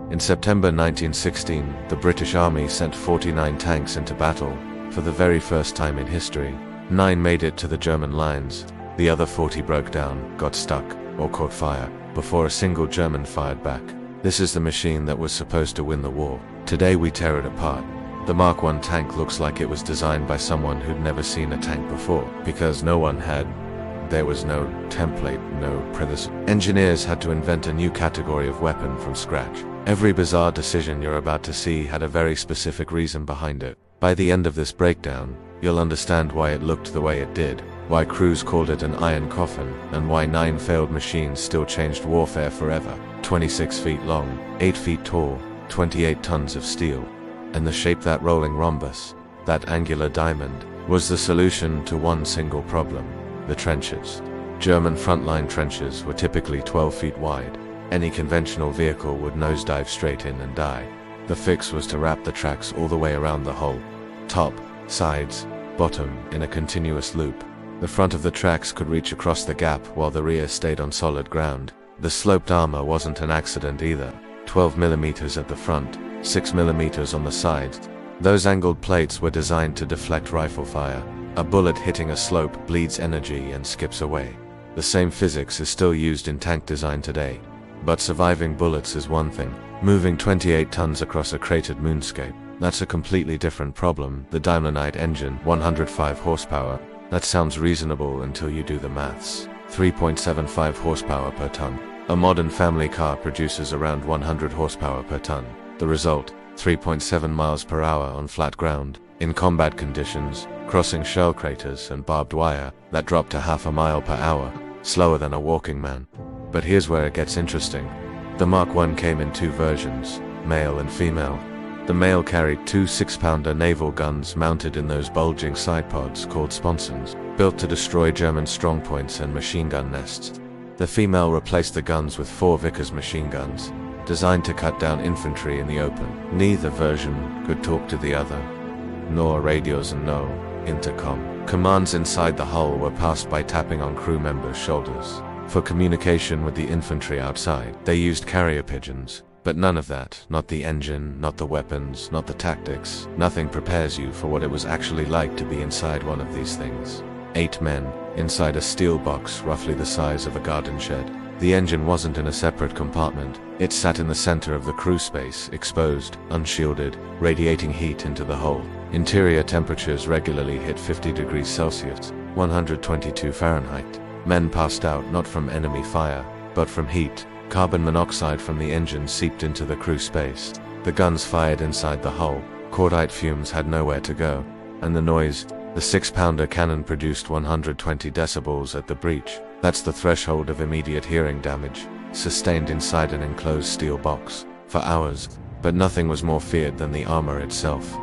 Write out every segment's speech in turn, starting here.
In September 1916, the British Army sent 49 tanks into battle. For the very first time in history, 9 made it to the German lines. The other 40 broke down, got stuck, or caught fire, before a single German fired back. This is the machine that was supposed to win the war. Today we tear it apart. The Mark I tank looks like it was designed by someone who'd never seen a tank before, because no one had. There was no template, no predecessor. Engineers had to invent a new category of weapon from scratch. Every bizarre decision you're about to see had a very specific reason behind it. By the end of this breakdown, you'll understand why it looked the way it did, why crews called it an iron coffin, and why 9 failed machines still changed warfare forever. 26 feet long, 8 feet tall, 28 tons of steel. And the shape, that rolling rhombus, that angular diamond, was the solution to one single problem: the trenches. German frontline trenches were typically 12 feet wide. Any conventional vehicle would nosedive straight in and die. The fix was to wrap the tracks all the way around the hull, top, sides, bottom, in a continuous loop. The front of the tracks could reach across the gap while the rear stayed on solid ground. The sloped armor wasn't an accident either. 12 millimeters at the front, 6 millimeters on the sides. Those angled plates were designed to deflect rifle fire. A bullet hitting a slope bleeds energy and skips away. The same physics is still used in tank design today. But surviving bullets is one thing. Moving 28 tons across a cratered moonscape, that's a completely different problem. The Daimler Knight engine, 105 horsepower. That sounds reasonable until you do the maths. 3.75 horsepower per ton. A modern family car produces around 100 horsepower per ton. The result, 3.7 miles per hour on flat ground. In combat conditions, crossing shell craters and barbed wire, that dropped to half a mile per hour, slower than a walking man. But here's where it gets interesting. The Mark I came in 2 versions, male and female. The male carried 2 6-pounder naval guns mounted in those bulging side pods called sponsons, built to destroy German strongpoints and machine gun nests. The female replaced the guns with 4 Vickers machine guns, designed to cut down infantry in the open. Neither version could talk to the other. No radios and no intercom. Commands inside the hull were passed by tapping on crew members' shoulders. For communication with the infantry outside, they used carrier pigeons. But none of that, not the engine, not the weapons, not the tactics, nothing prepares you for what it was actually like to be inside one of these things. 8 men, inside a steel box roughly the size of a garden shed. The engine wasn't in a separate compartment. It sat in the center of the crew space, exposed, unshielded, radiating heat into the hull. Interior temperatures regularly hit 50 degrees Celsius, 122 Fahrenheit. Men passed out not from enemy fire, but from heat. Carbon monoxide from the engine seeped into the crew space. The guns fired inside the hull. Cordite fumes had nowhere to go. And the noise, the 6-pounder cannon produced 120 decibels at the breech. That's the threshold of immediate hearing damage, sustained inside an enclosed steel box, for hours. But nothing was more feared than the armor itself.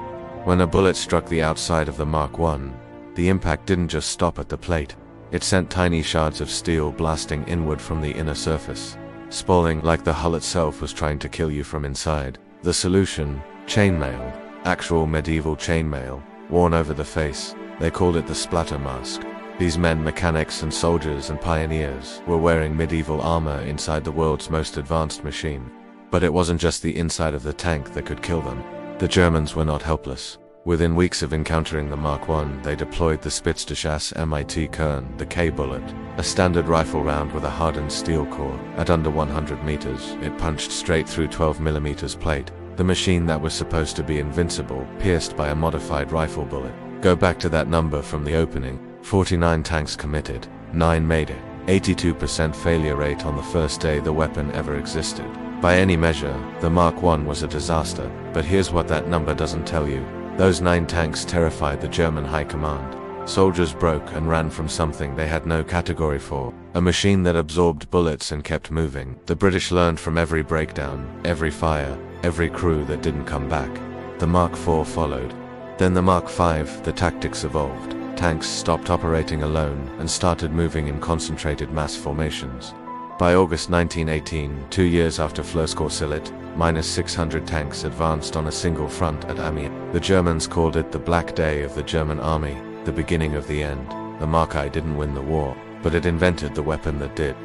When a bullet struck the outside of the Mark I, the impact didn't just stop at the plate. It sent tiny shards of steel blasting inward from the inner surface. Spalling, like the hull itself, was trying to kill you from inside. The solution, chainmail, actual medieval chainmail, worn over the face. They called it the splatter mask. These men, mechanics and soldiers and pioneers, were wearing medieval armor inside the world's most advanced machine. But it wasn't just the inside of the tank that could kill them. The Germans were not helpless. Within weeks of encountering the Mark I, they deployed the Spitzgeschoss MIT Kern, the K bullet, a standard rifle round with a hardened steel core. At under 100 meters, it punched straight through 12 millimeters plate. The machine that was supposed to be invincible, pierced by a modified rifle bullet. Go back to that number from the opening. 49 tanks committed, 9 made it. 82% failure rate on the first day the weapon ever existed. By any measure, the Mark I was a disaster, but here's what that number doesn't tell you. Those 9 tanks terrified the German high command. Soldiers broke and ran from something they had no category for, a machine that absorbed bullets and kept moving. The British learned from every breakdown, every fire, every crew that didn't come back. The Mark IV followed. Then the Mark V, the tactics evolved. Tanks stopped operating alone and started moving in concentrated mass formations. By August 1918, 2 years after Flers-Courcelles, -600 tanks advanced on a single front at Amiens. The Germans called it the Black Day of the German Army, the beginning of the end. The Mark I didn't win the war, but it invented the weapon that did.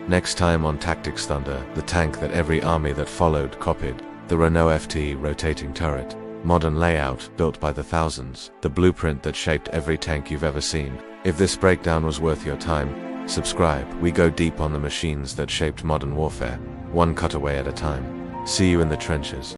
Next time on Tactics Thunder, the tank that every army that followed copied. The Renault FT rotating turret. Modern layout, built by the thousands. The blueprint that shaped every tank you've ever seen. If this breakdown was worth your time, subscribe. We go deep on the machines that shaped modern warfare, one cutaway at a time. See you in the trenches.